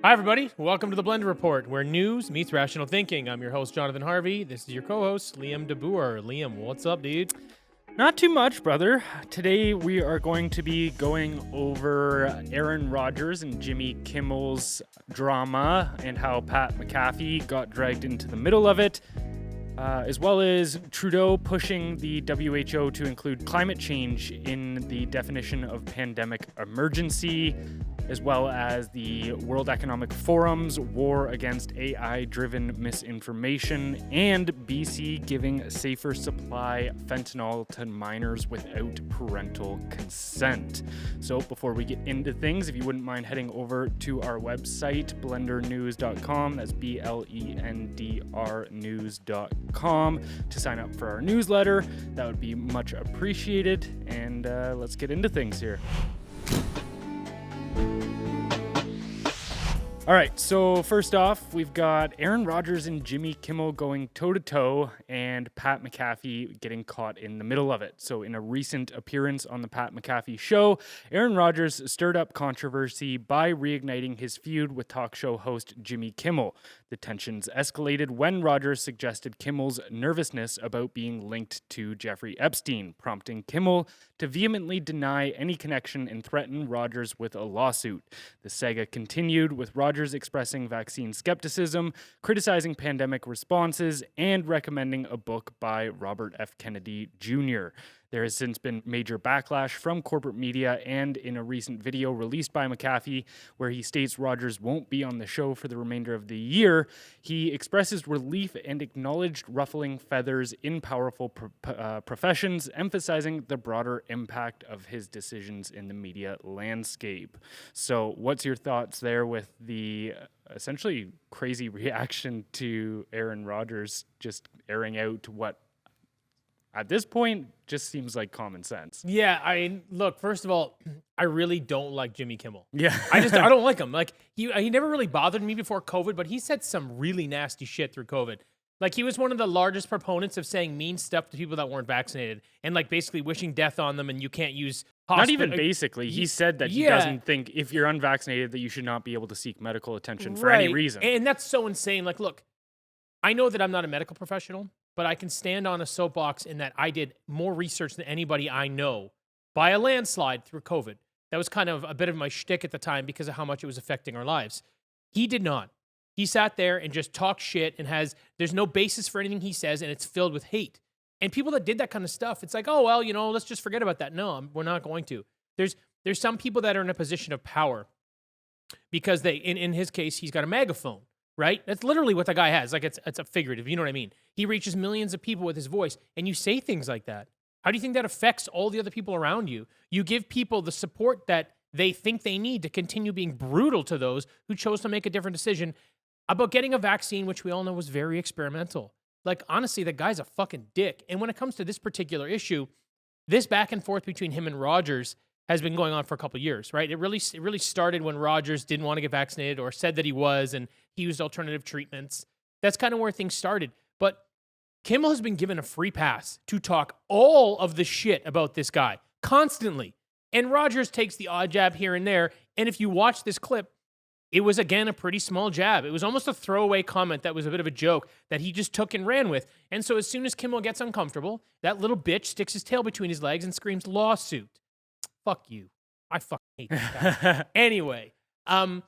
Hi, everybody. Welcome to the Blendr Report, where news meets rational thinking. I'm your host, Jonathan Harvey. This is your co-host, Liam DeBoer. Liam, what's up, dude? Not too much, brother. Today we are going to be going over Aaron Rodgers and Jimmy Kimmel's drama and how Pat McAfee got dragged into the middle of it, as well as Trudeau pushing the WHO to include climate change in the definition of pandemic emergency, as well as the World Economic Forum's war against AI-driven misinformation, and BC giving safer supply fentanyl to minors without parental consent. So before we get into things, if you wouldn't mind heading over to our website, blendrnews.com, that's BLENDR news.com, to sign up for our newsletter. That would be much appreciated, and let's get into things here. All right, so first off, we've got Aaron Rodgers and Jimmy Kimmel going toe-to-toe and Pat McAfee getting caught in the middle of it. So in a recent appearance on the Pat McAfee show, Aaron Rodgers stirred up controversy by reigniting his feud with talk show host Jimmy Kimmel. The tensions escalated when Rodgers suggested Kimmel's nervousness about being linked to Jeffrey Epstein, prompting Kimmel to vehemently deny any connection and threaten Rodgers with a lawsuit. The saga continued with Rodgers expressing vaccine skepticism, criticizing pandemic responses, and recommending a book by Robert F. Kennedy Jr. There has since been major backlash from corporate media, and in a recent video released by McAfee, where he states Rodgers won't be on the show for the remainder of the year, he expresses relief and acknowledged ruffling feathers in powerful professions, emphasizing the broader impact of his decisions in the media landscape. So what's your thoughts there with the essentially crazy reaction to Aaron Rodgers just airing out what at this point just seems like common sense? Yeah, look, first of all, I really don't like Jimmy Kimmel. Yeah. I don't like him. Like, he never really bothered me before COVID, but he said some really nasty shit through COVID. Like, he was one of the largest proponents of saying mean stuff to people that weren't vaccinated and, like, basically wishing death on them, and you can't use Not even basically. He said that he doesn't think if you're unvaccinated that you should not be able to seek medical attention for any reason. And that's so insane. Like, look, I know that I'm not a medical professional, but I can stand on a soapbox in that I did more research than anybody I know by a landslide through COVID. That was kind of a bit of my shtick at the time because of how much it was affecting our lives. He did not. He sat there and just talked shit and there's no basis for anything he says, and it's filled with hate. And people that did that kind of stuff, it's like, oh, well, let's just forget about that. No, we're not going to. There's some people that are in a position of power because in his case, he's got a megaphone. Right? That's literally what the guy has. Like, it's a figurative, you know what I mean? He reaches millions of people with his voice, and you say things like that. How do you think that affects all the other people around you? You give people the support that they think they need to continue being brutal to those who chose to make a different decision about getting a vaccine, which we all know was very experimental. Like, honestly, the guy's a fucking dick. And when it comes to this particular issue, this back and forth between him and Rodgers has been going on for a couple of years, right? It really started when Rodgers didn't want to get vaccinated or said that he was, and he used alternative treatments. That's kind of where things started. But Kimmel has been given a free pass to talk all of the shit about this guy constantly. And Rodgers takes the odd jab here and there. And if you watch this clip, it was, again, a pretty small jab. It was almost a throwaway comment that was a bit of a joke that he just took and ran with. And so as soon as Kimmel gets uncomfortable, that little bitch sticks his tail between his legs and screams, lawsuit. Fuck you. I fucking hate that guy. Anyway, so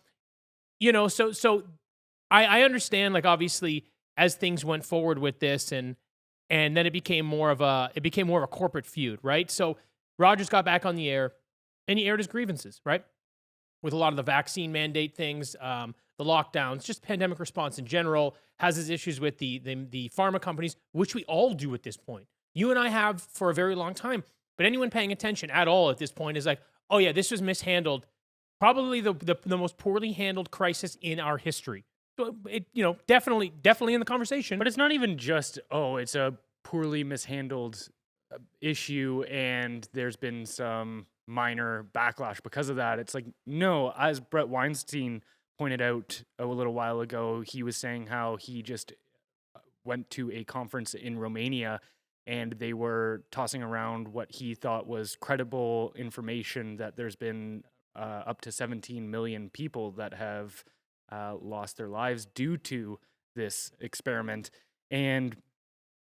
I understand, like, obviously, as things went forward with this and then it became more of a corporate feud, right? So Rodgers got back on the air and he aired his grievances, right? With a lot of the vaccine mandate things, the lockdowns, just pandemic response in general, has his issues with the pharma companies, which we all do at this point. You and I have for a very long time. But anyone paying attention at all at this point is like, oh yeah, this was mishandled. Probably the most poorly handled crisis in our history. So it, definitely in the conversation. But it's not even just, it's a poorly mishandled issue and there's been some minor backlash because of that. It's like, no, as Brett Weinstein pointed out a little while ago, he was saying how he just went to a conference in Romania and they were tossing around what he thought was credible information that there's been up to 17 million people that have lost their lives due to this experiment. And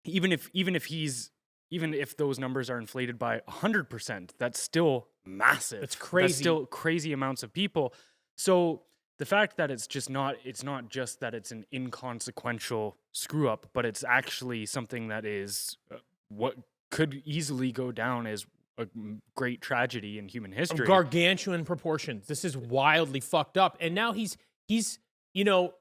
even if those numbers are inflated by 100%, that's still massive. That's crazy. That's still crazy amounts of people. So the fact that it's not just that it's an inconsequential screw up, but it's actually something that is what could easily go down as a great tragedy in human history. Of gargantuan proportions. This is wildly fucked up. And now he's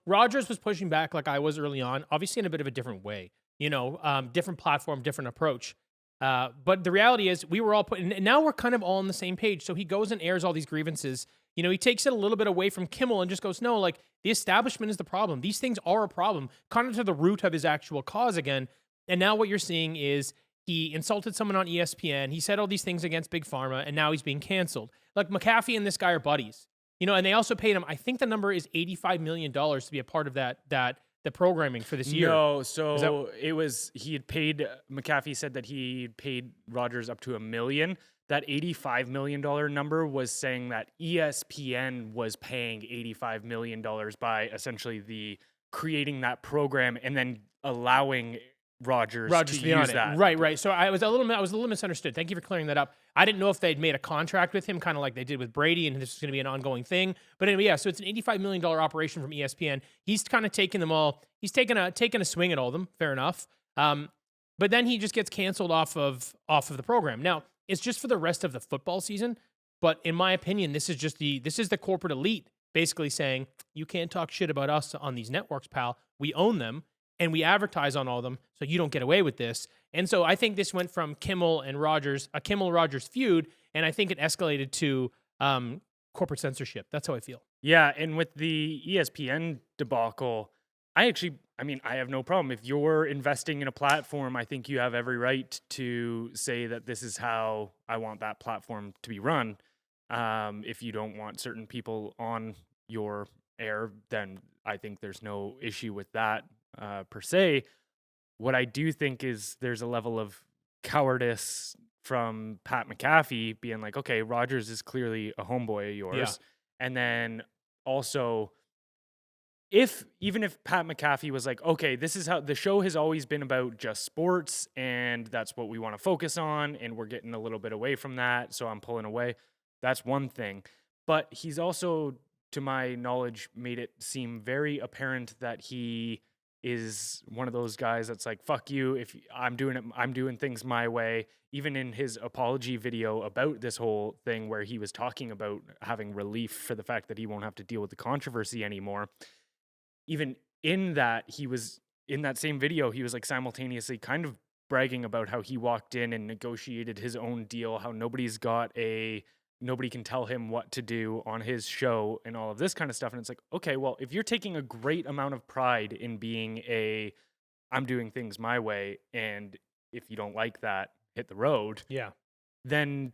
Rogers was pushing back like I was early on, obviously in a bit of a different way, different platform, different approach. But the reality is we were all and now we're kind of all on the same page. So he goes and airs all these grievances. He takes it a little bit away from Kimmel and just goes, no, like the establishment is the problem. These things are a problem, kind of to the root of his actual cause again. And now what you're seeing is he insulted someone on ESPN. He said all these things against Big Pharma, and now he's being canceled. Like McAfee and this guy are buddies, and they also paid him. I think the number is $85 million to be a part of the programming for this year. No, so he had paid, McAfee said that he paid Rogers up to $1 million. That $85 million number was saying that ESPN was paying $85 million by essentially creating that program and then allowing Rogers to be on use it. that. Right. So I was a little misunderstood. Thank you for clearing that up. I didn't know if they'd made a contract with him, kind of like they did with Brady, and this was going to be an ongoing thing. But anyway, yeah. So it's an $85 million operation from ESPN. He's kind of taking them all. He's taking a swing at all of them. Fair enough. But then he just gets canceled off of the program. Now it's just for the rest of the football season. But in my opinion, this is the corporate elite basically saying you can't talk shit about us on these networks, pal. We own them. And we advertise on all of them, so you don't get away with this. And so I think this went from Kimmel and Rogers, a Kimmel-Rogers feud, and I think it escalated to corporate censorship. That's how I feel. Yeah, and with the ESPN debacle, I have no problem. If you're investing in a platform, I think you have every right to say that this is how I want that platform to be run. If you don't want certain people on your air, then I think there's no issue with that. Per se, what I do think is there's a level of cowardice from Pat McAfee being like, okay, Rogers is clearly a homeboy of yours. Yeah. And then also, even if Pat McAfee was like, okay, this is how the show has always been about just sports and that's what we want to focus on, and we're getting a little bit away from that, so I'm pulling away. That's one thing. But he's also, to my knowledge, made it seem very apparent that he is one of those guys that's like, fuck you, if I'm doing things my way. Even in his apology video about this whole thing where he was talking about having relief for the fact that he won't have to deal with the controversy anymore, even in that same video, he was like simultaneously kind of bragging about how he walked in and negotiated his own deal, how nobody can tell him what to do on his show and all of this kind of stuff. And it's like, okay, well, if you're taking a great amount of pride in being I'm doing things my way, and if you don't like that, hit the road. Yeah. Then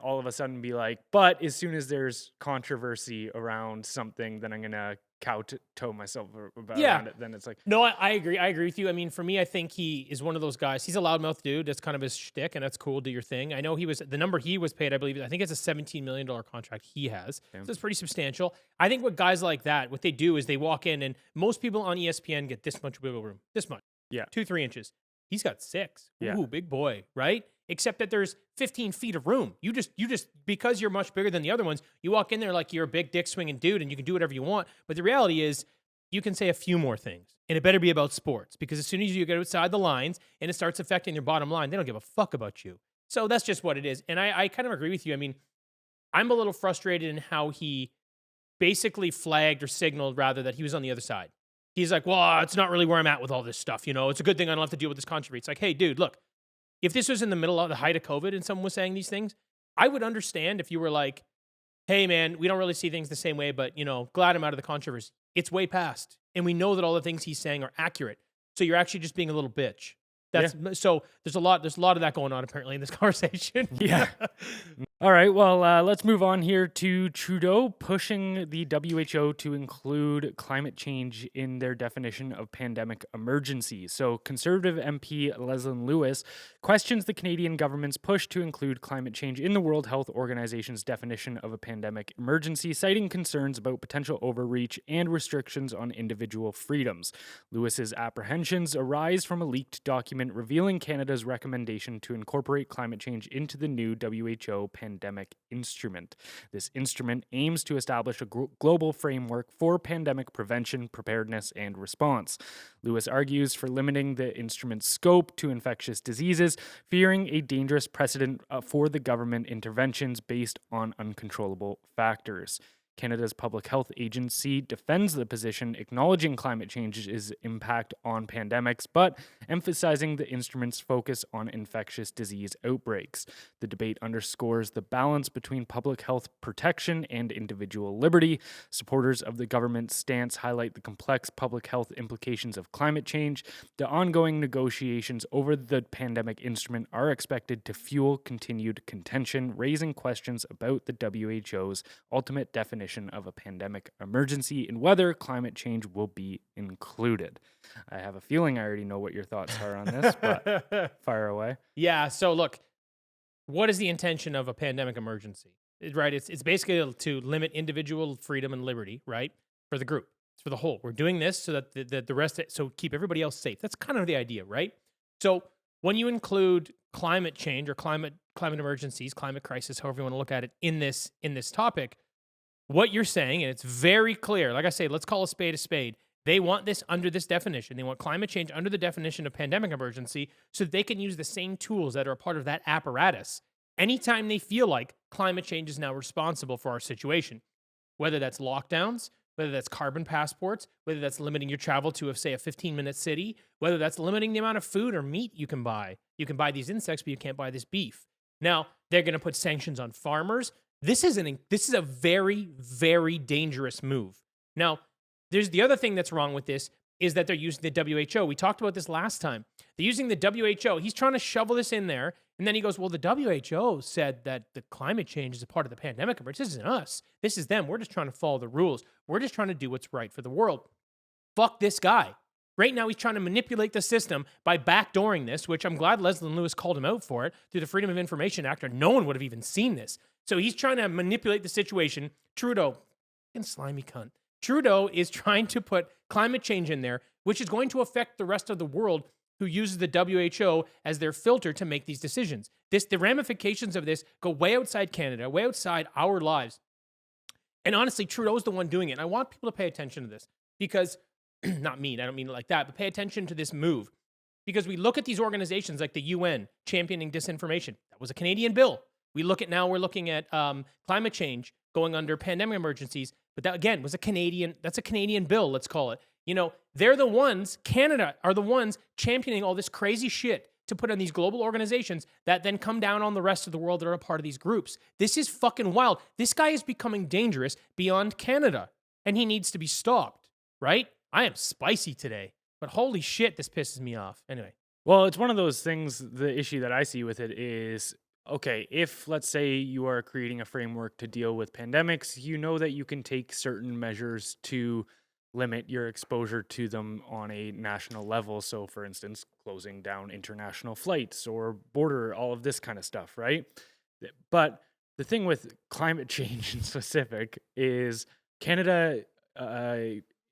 all of a sudden be like, but as soon as there's controversy around something, then I'm going to kowtow myself around it. Then it's like, no, I agree. I agree with you. I mean, for me, I think he is one of those guys. He's a loudmouth dude. That's kind of his shtick, and that's cool. Do your thing. I know the number he was paid, I think it's a $17 million contract he has. Damn. So it's pretty substantial. I think what guys like that, what they do is they walk in, and most people on ESPN get this much wiggle room, this much. Yeah. 2-3 inches. He's got 6. Yeah. Ooh, big boy, right? Except that there's 15 feet of room. You just because you're much bigger than the other ones, you walk in there like you're a big dick swinging dude and you can do whatever you want. But the reality is you can say a few more things, and it better be about sports, because as soon as you get outside the lines and it starts affecting their bottom line, they don't give a fuck about you. So that's just what it is. And I kind of agree with you. I mean, I'm a little frustrated in how he basically flagged or signaled rather that he was on the other side. He's like, well, it's not really where I'm at with all this stuff. It's a good thing I don't have to deal with this controversy. It's like, hey, dude, look, if this was in the middle of the height of COVID and someone was saying these things, I would understand if you were like, hey, man, we don't really see things the same way, but, glad I'm out of the controversy. It's way past. And we know that all the things he's saying are accurate. So you're actually just being a little bitch. That's so there's a lot of that going on apparently in this conversation. Yeah. All right. Well, let's move on here to Trudeau pushing the WHO to include climate change in their definition of pandemic emergency. So, Conservative MP Leslie Lewis questions the Canadian government's push to include climate change in the World Health Organization's definition of a pandemic emergency, citing concerns about potential overreach and restrictions on individual freedoms. Lewis's apprehensions arise from a leaked document revealing Canada's recommendation to incorporate climate change into the new WHO pandemic instrument. This instrument aims to establish a global framework for pandemic prevention, preparedness, and response. Lewis argues for limiting the instrument's scope to infectious diseases, fearing a dangerous precedent for the government interventions based on uncontrollable factors. Canada's Public Health Agency defends the position, acknowledging climate change's impact on pandemics, but emphasizing the instrument's focus on infectious disease outbreaks. The debate underscores the balance between public health protection and individual liberty. Supporters of the government's stance highlight the complex public health implications of climate change. The ongoing negotiations over the pandemic instrument are expected to fuel continued contention, raising questions about the WHO's ultimate definition of a pandemic emergency and whether climate change will be included. I have a feeling I already know what your thoughts are on this, but fire away. Yeah. So look, what is the intention of a pandemic emergency? Right. It's basically to limit individual freedom and liberty, right? For the group. It's for the whole. We're doing this so that the rest, so keep everybody else safe. That's kind of the idea, right? So when you include climate change or climate emergencies, climate crisis, however you want to look at it in this topic, what you're saying, and it's very clear, like I say, let's call a spade a spade. They want this under this definition. They want climate change under the definition of pandemic emergency so that they can use the same tools that are a part of that apparatus anytime they feel like climate change is now responsible for our situation. Whether that's lockdowns, whether that's carbon passports, whether that's limiting your travel to, say, a 15-minute city, whether that's limiting the amount of food or meat you can buy. You can buy these insects, but you can't buy this beef. Now, they're going to put sanctions on farmers. This is a very, very dangerous move. Now, there's the other thing that's wrong with this is that they're using the WHO. We talked about this last time. They're using the WHO. He's trying to shovel this in there, and then he goes, well, the WHO said that the climate change is a part of the pandemic emergency. This isn't us. This is them. We're just trying to follow the rules. We're just trying to do what's right for the world. Fuck this guy. Right now, he's trying to manipulate the system by backdooring this, which I'm glad Leslie Lewis called him out for it, through the Freedom of Information Act, or no one would have even seen this. So he's trying to manipulate the situation. Trudeau, fucking slimy cunt. Trudeau is trying to put climate change in there, which is going to affect the rest of the world who uses the WHO as their filter to make these decisions. The ramifications of this go way outside Canada, way outside our lives. And honestly, Trudeau's the one doing it. And I want people to pay attention to this because, not me, I don't mean it like that, but pay attention to this move. Because we look at these organizations like the UN championing disinformation. That was a Canadian bill. We're looking at climate change going under pandemic emergencies. But that, again, that's a Canadian bill, let's call it. You know, they're the ones, Canada are the ones championing all this crazy shit to put on these global organizations that then come down on the rest of the world that are a part of these groups. This is fucking wild. This guy is becoming dangerous beyond Canada, and he needs to be stopped, right? I am spicy today, but holy shit, this pisses me off. Anyway. Well, it's one of those things, the issue that I see with it is, okay, if let's say you are creating a framework to deal with pandemics, you know that you can take certain measures to limit your exposure to them on a national level. So, for instance, closing down international flights or border, all of this kind of stuff, right? But the thing with climate change in specific is Canada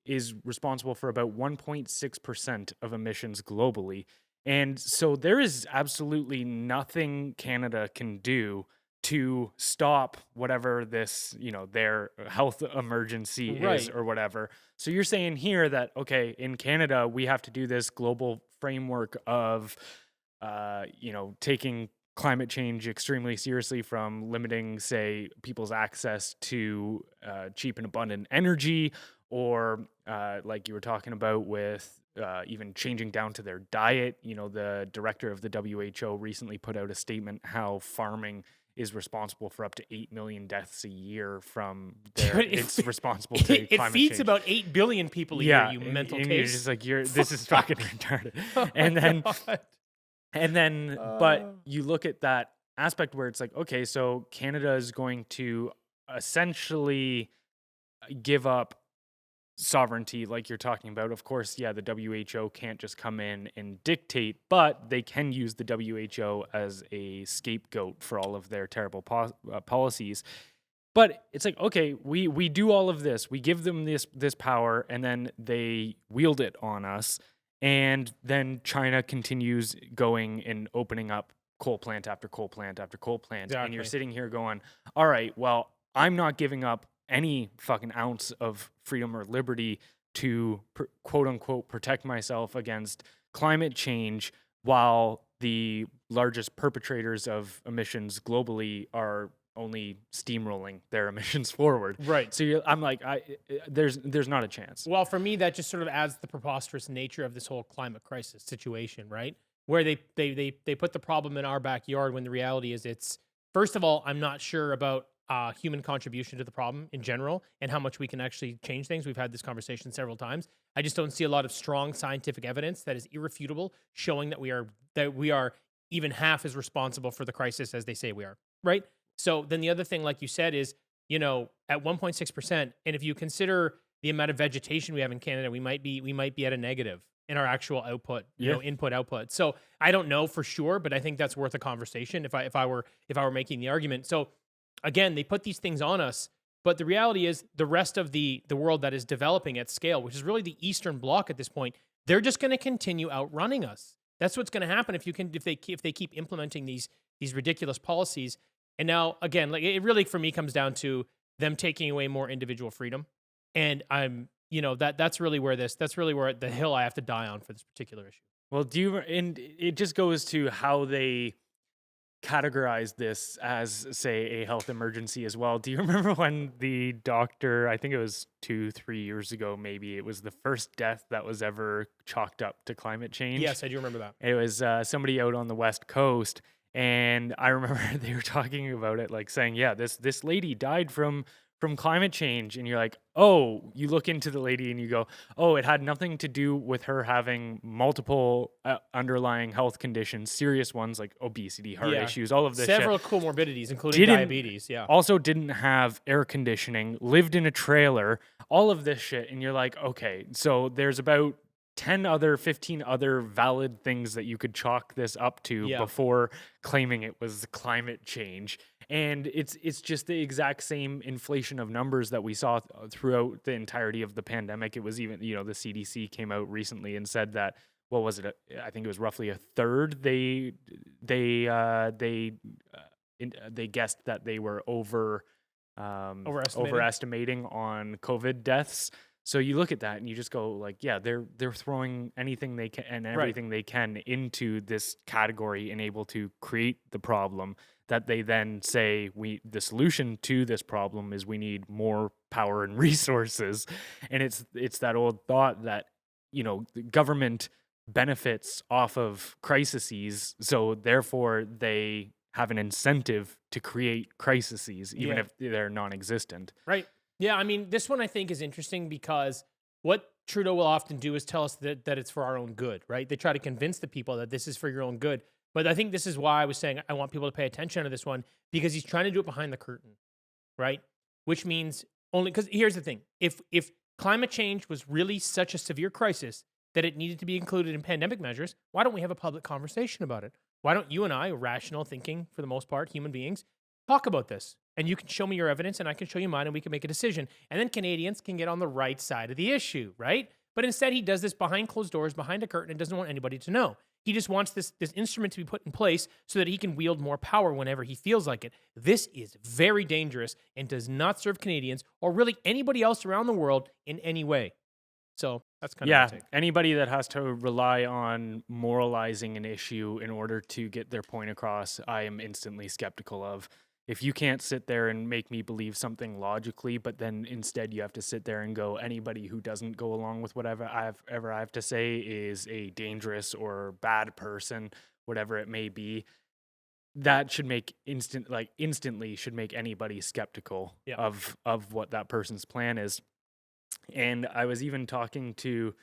is responsible for about 1.6% of emissions globally. And so there is absolutely nothing Canada can do to stop whatever this, their health emergency is or whatever. So you're saying here that, okay, in Canada, we have to do this global framework of, taking climate change extremely seriously, from limiting, say, people's access to cheap and abundant energy, or like you were talking about with even changing down to their diet. The director of the WHO recently put out a statement how farming is responsible for up to 8 million deaths a year from it's responsible to climate change. It feeds about 8 billion people a year, you mental case. You're just like, this is fucking retarded. And then And then, but you look at that aspect where it's like, okay, so Canada is going to essentially give up sovereignty, like you're talking about. Of course, yeah, the WHO can't just come in and dictate, but they can use the WHO as a scapegoat for all of their terrible policies. But it's like, okay, we do all of this, we give them this power, and then they wield it on us, and then China continues going and opening up coal plant after coal plant after coal plant, and you're Exactly. sitting here going, all right, well, I'm not giving up any fucking ounce of freedom or liberty to quote unquote protect myself against climate change, while the largest perpetrators of emissions globally are only steamrolling their emissions forward. Right. So I'm like, there's not a chance. Well, for me, that just sort of adds the preposterous nature of this whole climate crisis situation, right? Where they put the problem in our backyard when the reality is it's, first of all, I'm not sure about human contribution to the problem in general and how much we can actually change things. We've had this conversation several times. I just don't see a lot of strong scientific evidence that is irrefutable showing that we are even half as responsible for the crisis as they say we are, right? So then the other thing, like you said, is, at 1.6%, and if you consider the amount of vegetation we have in Canada, we might be at a negative in our actual output, input output. So I don't know for sure, but I think that's worth a conversation if I were making the argument. So again, they put these things on us, but the reality is the rest of the world that is developing at scale, which is really the Eastern Bloc at this point, they're just going to continue outrunning us. That's what's going to happen if they keep implementing these ridiculous policies. And now, again, like it really for me comes down to them taking away more individual freedom, and that's really where the hill I have to die on for this particular issue. Well, and it just goes to how they categorize this as, say, a health emergency as well. Do you remember when the doctor, I think it was 2-3 years ago, maybe, it was the first death that was ever chalked up to climate change? Yes, I do remember that. It was somebody out on the West Coast, and I remember they were talking about it, like saying, yeah, this lady died from climate change. And you're like, oh, you look into the lady and you go, oh, it had nothing to do with her having multiple underlying health conditions, serious ones like obesity, heart issues, all of this several shit. comorbidities, including diabetes. Yeah. Also didn't have air conditioning, lived in a trailer, all of this shit. And you're like, okay, so there's about 15 other valid things that you could chalk this up to before claiming it was climate change. And it's just the exact same inflation of numbers that we saw throughout the entirety of the pandemic. It was even, the CDC came out recently and said that, what was it? I think it was roughly a third. They guessed that they were overestimating on COVID deaths. So you look at that and you just go like, yeah, they're throwing anything they can and everything they can into this category and able to create the problem that they then say the solution to this problem is we need more power and resources. And it's that old thought that, the government benefits off of crises, so therefore they have an incentive to create crises, even if they're non-existent. Right. Yeah, I mean, this one I think is interesting because what Trudeau will often do is tell us that it's for our own good, right? They try to convince the people that this is for your own good. But I think this is why I was saying I want people to pay attention to this one, because he's trying to do it behind the curtain, right? Which means only, because here's the thing. If climate change was really such a severe crisis that it needed to be included in pandemic measures, why don't we have a public conversation about it? Why don't you and I, rational thinking for the most part, human beings, talk about this? And you can show me your evidence and I can show you mine and we can make a decision. And then Canadians can get on the right side of the issue, right? But instead he does this behind closed doors, behind a curtain, and doesn't want anybody to know. He just wants this instrument to be put in place so that he can wield more power whenever he feels like it. This is very dangerous and does not serve Canadians or really anybody else around the world in any way. So that's kind of my take. Anybody that has to rely on moralizing an issue in order to get their point across, I am instantly skeptical of. If you can't sit there and make me believe something logically, but then instead you have to sit there and go, anybody who doesn't go along with whatever I have to say is a dangerous or bad person, whatever it may be, that should make instantly should make anybody skeptical of what that person's plan is. And I was even talking to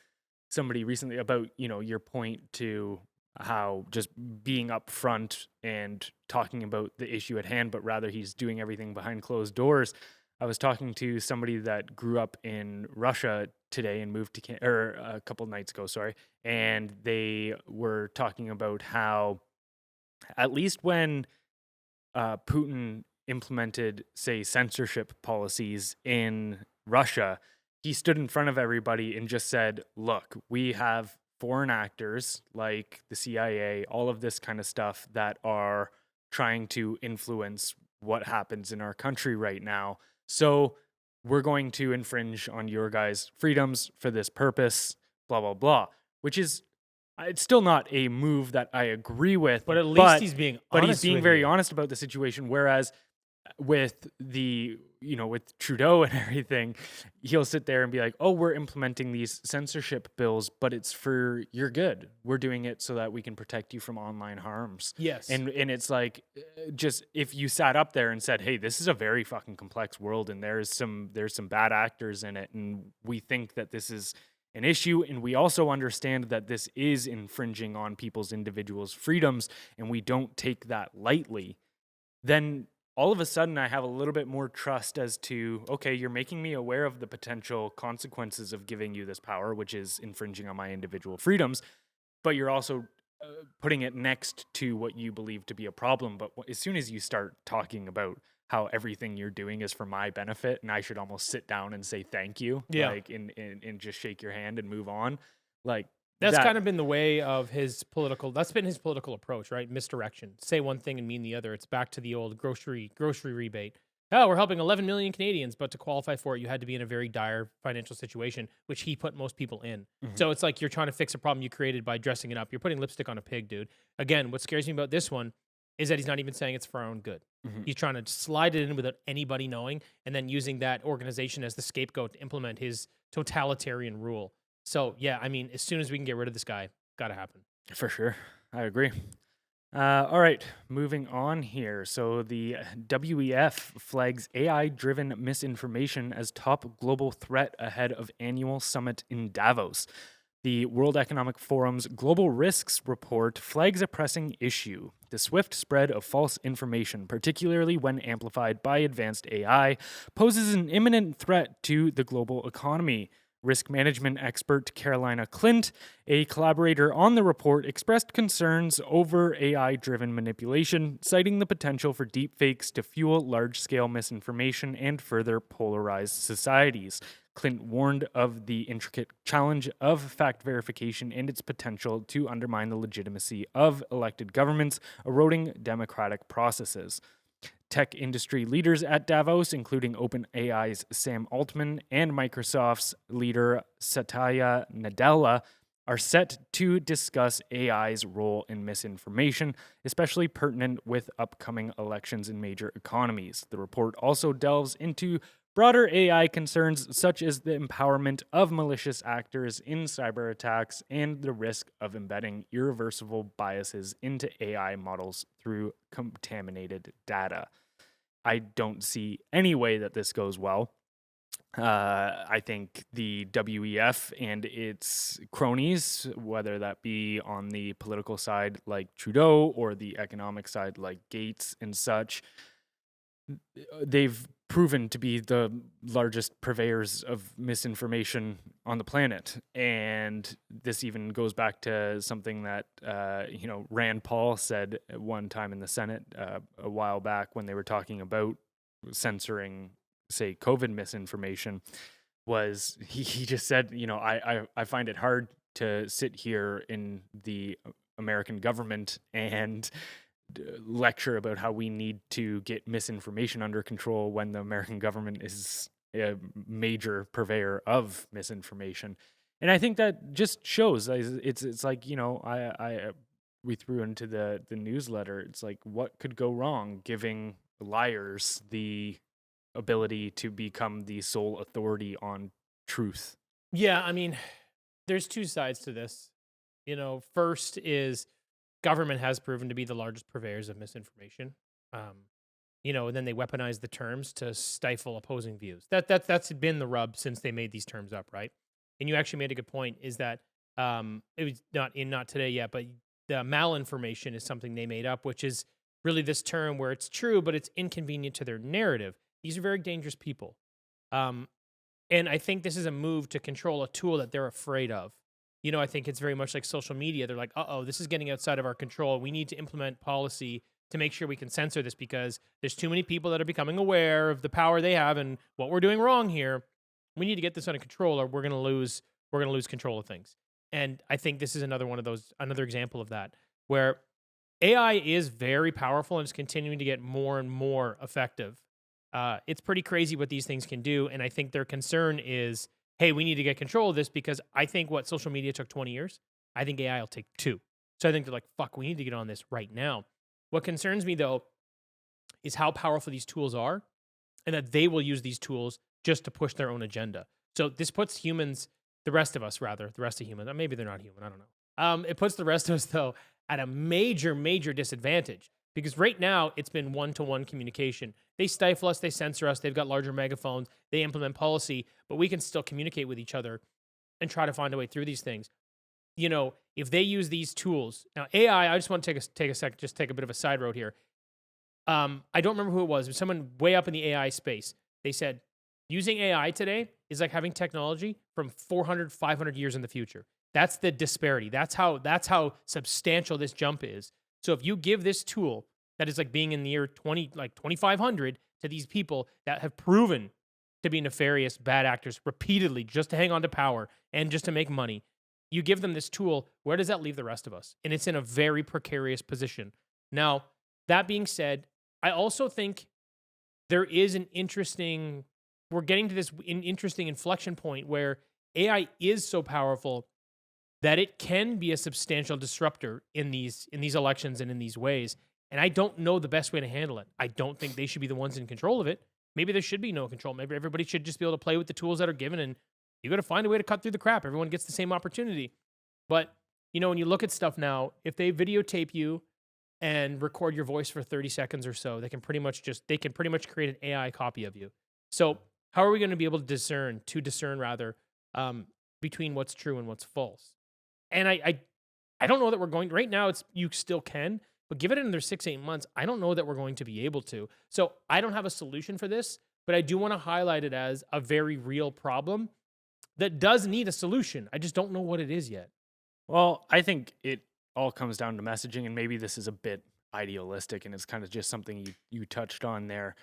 somebody recently about, your point to how just being upfront and talking about the issue at hand, but rather he's doing everything behind closed doors. I was talking to somebody that grew up in Russia today and moved to or a couple nights ago, sorry, and they were talking about how at least when Putin implemented, say, censorship policies in Russia, he stood in front of everybody and just said, look, we have foreign actors like the CIA, all of this kind of stuff that are trying to influence what happens in our country right now. So we're going to infringe on your guys' freedoms for this purpose, blah, blah, blah, which is it's still not a move that I agree with, But at least he's being but he's honest being with very you. honest about the situation. Whereas with with Trudeau and everything, he'll sit there and be like, "Oh, we're implementing these censorship bills, but it's for your good. We're doing it so that we can protect you from online harms." Yes. And it's like, just if you sat up there and said, "Hey, this is a very fucking complex world, and there's some bad actors in it, and we think that this is an issue, and we also understand that this is infringing on people's individuals' freedoms, and we don't take that lightly," then all of a sudden I have a little bit more trust as to, okay, you're making me aware of the potential consequences of giving you this power, which is infringing on my individual freedoms, but you're also putting it next to what you believe to be a problem. But as soon as you start talking about how everything you're doing is for my benefit and I should almost sit down and say thank you, Yeah. like and just shake your hand and move on, like That's that. kind of been the way of that's been his political approach, right? Misdirection. Say one thing and mean the other. It's back to the old grocery rebate. Oh, we're helping 11 million Canadians, but to qualify for it, you had to be in a very dire financial situation, which he put most people in. Mhm. So it's like you're trying to fix a problem you created by dressing it up. You're putting lipstick on a pig, dude. Again, what scares me about this one is that he's not even saying it's for our own good. Mhm. He's trying to slide it in without anybody knowing, and then using that organization as the scapegoat to implement his totalitarian rule. So yeah, I mean, as soon as we can get rid of this guy, gotta happen. For sure. I agree. All right, moving on here. So the WEF flags AI-driven misinformation as top global threat ahead of annual summit in Davos. The World Economic Forum's Global Risks Report flags a pressing issue. The swift spread of false information, particularly when amplified by advanced AI, poses an imminent threat to the global economy. Risk management expert Carolina Clint, a collaborator on the report, expressed concerns over AI driven manipulation, citing the potential for deepfakes to fuel large scale misinformation and further polarize societies. Clint warned of the intricate challenge of fact verification and its potential to undermine the legitimacy of elected governments, eroding democratic processes. Tech industry leaders at Davos, including OpenAI's Sam Altman and Microsoft's leader Satya Nadella, are set to discuss AI's role in misinformation, especially pertinent with upcoming elections in major economies. The report also delves into broader AI concerns such as the empowerment of malicious actors in cyber attacks and the risk of embedding irreversible biases into AI models through contaminated data. I don't see any way that this goes well. I think the WEF and its cronies, whether that be on the political side like Trudeau or the economic side like Gates and such, they've proven to be the largest purveyors of misinformation on the planet. And this even goes back to something that, Rand Paul said at one time in the Senate a while back when they were talking about censoring, say, COVID misinformation, was he just said, I find it hard to sit here in the American government and lecture about how we need to get misinformation under control when the American government is a major purveyor of misinformation. And I think that just shows it's like, we threw into the newsletter. It's like, what could go wrong giving liars the ability to become the sole authority on truth? Yeah, I mean, there's two sides to this. First is government has proven to be the largest purveyors of misinformation. And then they weaponize the terms to stifle opposing views. That's been the rub since they made these terms up, right? And you actually made a good point. Is that it was not today yet, but The malinformation is something they made up, which is really this term where it's true, but it's inconvenient to their narrative. These are very dangerous people. Um, and I think this is a move to control a tool that they're afraid of. I think it's very much like social media. They're like, uh-oh, this is getting outside of our control. We need to implement policy to make sure we can censor this because there's too many people that are becoming aware of the power they have and what we're doing wrong here. We need to get this under control or we're going to lose control of things. And I think this is another example of that, where AI is very powerful and is continuing to get more and more effective. It's pretty crazy what these things can do. And I think their concern is, hey, we need to get control of this because I think what social media took 20 years, I think AI will take 2. So I think they're like, fuck, we need to get on this right now. What concerns me, though, is how powerful these tools are and that they will use these tools just to push their own agenda. So this puts humans, the rest of humans, maybe they're not human, I don't know. It puts the rest of us, though, at a major, major disadvantage because right now it's been one-to-one communication. They stifle us, they censor us, they've got larger megaphones, they implement policy, but we can still communicate with each other and try to find a way through these things. If they use these tools, now AI, I just want to take a bit of a side road here. I don't remember who it was someone way up in the AI space. They said, using AI today is like having technology from 400, 500 years in the future. That's the disparity. That's how substantial this jump is. So if you give this tool that is like being in the year 2500 to these people that have proven to be nefarious bad actors repeatedly just to hang on to power and just to make money, you give them this tool, where does that leave the rest of us? And it's in a very precarious position. Now, that being said, I also think there is we're getting to this interesting inflection point where AI is so powerful that it can be a substantial disruptor in these elections and in these ways. And I don't know the best way to handle it. I don't think they should be the ones in control of it. Maybe there should be no control. Maybe everybody should just be able to play with the tools that are given, and you got to find a way to cut through the crap. Everyone gets the same opportunity. But, when you look at stuff now, if they videotape you and record your voice for 30 seconds or so, they can pretty much create an AI copy of you. So how are we going to be able to discern between what's true and what's false? And I don't know that we're going right now. You still can, but give it another 6-8 months. I don't know that we're going to be able to. So I don't have a solution for this, but I do want to highlight it as a very real problem that does need a solution. I just don't know what it is yet. Well, I think it all comes down to messaging, and maybe this is a bit idealistic, and it's kind of just something you touched on there,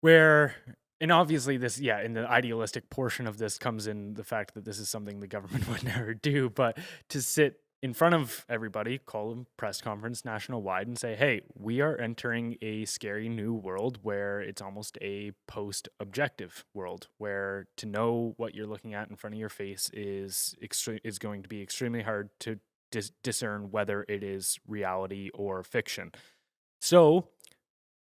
and obviously this, in the idealistic portion of this comes in the fact that this is something the government would never do, but to sit in front of everybody, call a press conference national-wide and say, hey, we are entering a scary new world where it's almost a post-objective world, where to know what you're looking at in front of your face is going to be extremely hard to discern whether it is reality or fiction. So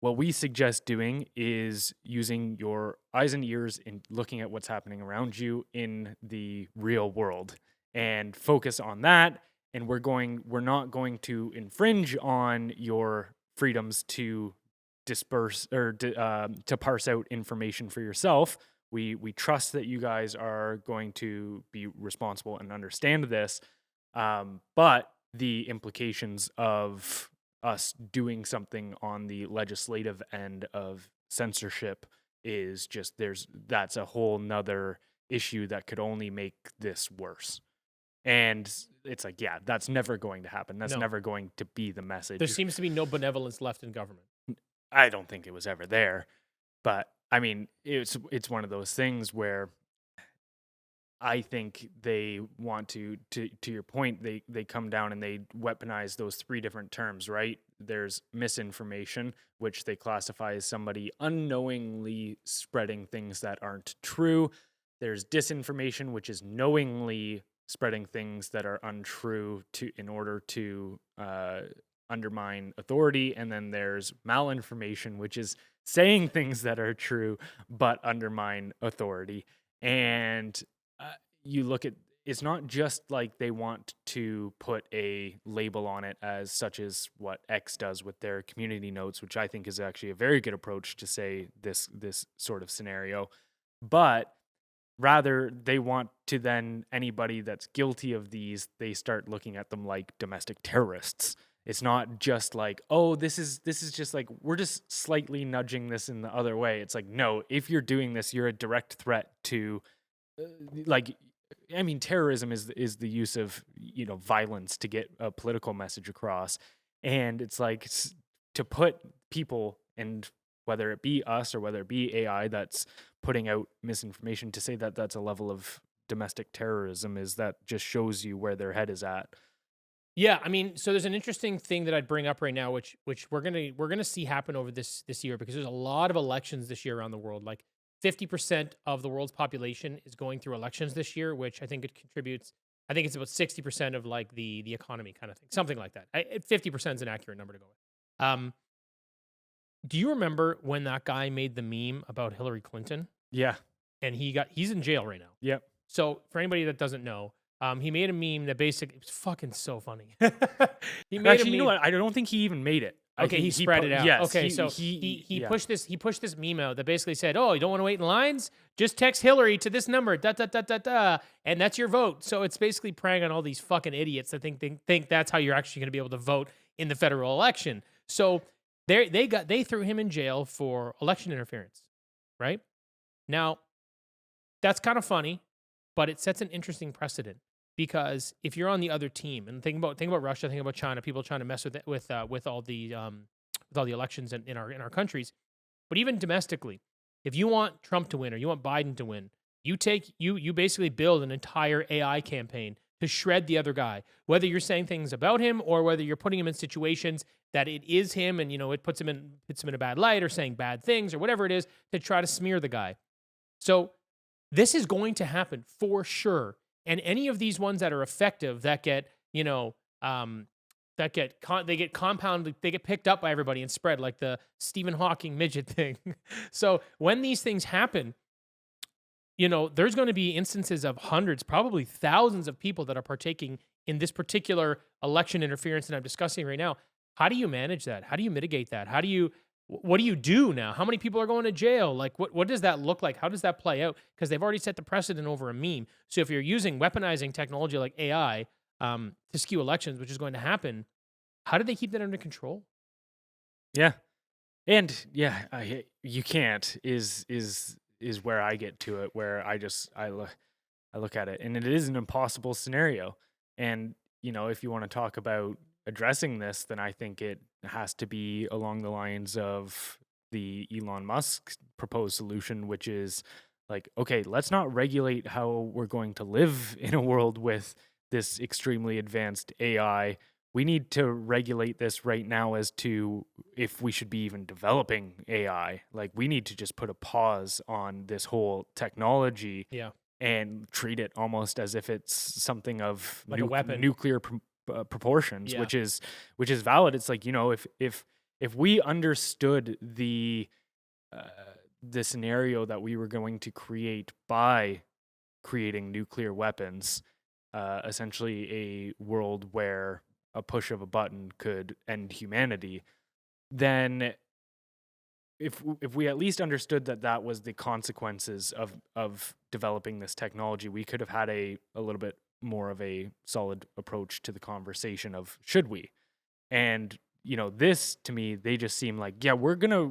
what we suggest doing is using your eyes and ears in looking at what's happening around you in the real world and focus on that. And we're not going to infringe on your freedoms to disperse or to parse out information for yourself. We trust that you guys are going to be responsible and understand this. But the implications of us doing something on the legislative end of censorship is just that's a whole nother issue that could only make this worse. And it's like, that's never going to happen. That's never going to be the message. There seems to be no benevolence left in government. I don't think it was ever there. But I mean, it's one of those things where I think they want to your point, they come down and they weaponize those 3 different terms, right? There's misinformation, which they classify as somebody unknowingly spreading things that aren't true. There's disinformation, which is knowingly spreading things that are untrue in order to undermine authority. And then there's malinformation, which is saying things that are true but undermine authority. And you look at, it's not just like they want to put a label on it as such as what X does with their community notes, which I think is actually a very good approach to say this sort of scenario. But Rather, they want to then anybody that's guilty of these, they start looking at them like domestic terrorists. It's not just like, oh, this is just like, we're just slightly nudging this in the other way. It's like, no, if you're doing this, you're a direct threat to like, I mean, terrorism is the use of, violence to get a political message across. And it's like to put people, and whether it be us or whether it be AI that's putting out misinformation, to say that that's a level of domestic terrorism, is that just shows you where their head is at. Yeah, I mean, so there's an interesting thing that I'd bring up right now, which we're gonna see happen over this year, because there's a lot of elections this year around the world. Like 50% of the world's population is going through elections this year, which I think it contributes. I think it's about 60% of like the economy kind of thing, something like that. 50% is an accurate number to go with. Do you remember when that guy made the meme about Hillary Clinton, Yeah. and he's in jail right now? Yep. So for anybody that doesn't know, he made a meme that basically, it was fucking so funny. He made Actually, a you know meme. what? I don't think he even made it. I Okay, think he spread it out. Yes. Okay, so he yeah. pushed this meme out that basically said, "Oh, you don't want to wait in lines? Just text Hillary to this number, da da da da da, and that's your vote." So it's basically preying on all these fucking idiots that think that's how you're actually going to be able to vote in the federal election. So they threw him in jail for election interference, right? Now, that's kind of funny, but it sets an interesting precedent, because if you're on the other team, and think about Russia, think about China, people trying to mess with all the elections in our countries, but even domestically, if you want Trump to win or you want Biden to win, you basically build an entire AI campaign to shred the other guy, whether you're saying things about him or whether you're putting him in situations that it is him, and it puts him in a bad light, or saying bad things or whatever it is, to try to smear the guy. So this is going to happen for sure. And any of these ones that are effective, that get, they get compounded, they get picked up by everybody and spread, like the Stephen Hawking midget thing. So when these things happen, there's going to be instances of hundreds, probably thousands of people that are partaking in this particular election interference that I'm discussing right now. How do you manage that? How do you mitigate that? What do you do now? How many people are going to jail? Like, what does that look like? How does that play out? Because they've already set the precedent over a meme. So if you're weaponizing technology like AI to skew elections, which is going to happen, how do they keep that under control? Yeah. And yeah, you can't is where I get to it, where I look at it, and it is an impossible scenario. And if you want to talk about addressing this, then I think it has to be along the lines of the Elon Musk proposed solution, which is like, okay, let's not regulate how we're going to live in a world with this extremely advanced AI. We need to regulate this right now as to if we should be even developing AI. Like, we need to just put a pause on this whole technology, Yeah. and treat it almost as if it's something of Like a weapon. nuclear proportions, Yeah. which is valid. It's like, if we understood the scenario that we were going to create by creating nuclear weapons, essentially a world where a push of a button could end humanity, then if we at least understood that was the consequences of developing this technology, we could have had a little bit more of a solid approach to the conversation of should we. And this, to me, they just seem like, yeah, we're gonna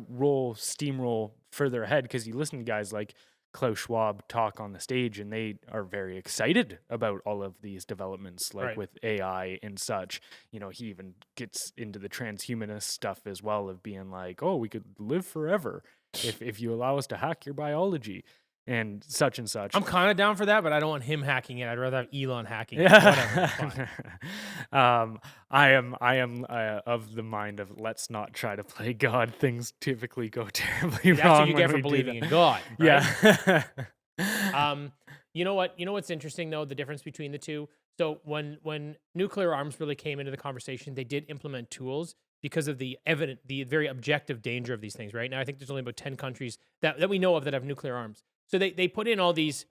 steamroll further ahead, because you listen to guys like Klaus Schwab talk on the stage, and they are very excited about all of these developments, like Right. with AI and such. He even gets into the transhumanist stuff as well, of being like, oh, we could live forever if you allow us to hack your biology and such and such. I'm kind of down for that, but I don't want him hacking it. I'd rather have Elon hacking it. Whatever. It's fine. I am of the mind of, let's not try to play God. Things typically go terribly That's wrong. what you when get for we do believing that. in God. Right? Yeah. You know what? You know what's interesting though? The difference between the two. So when nuclear arms really came into the conversation, they did implement tools because of the very objective danger of these things. Right now, I think there's only about 10 countries that we know of that have nuclear arms. So they put in all these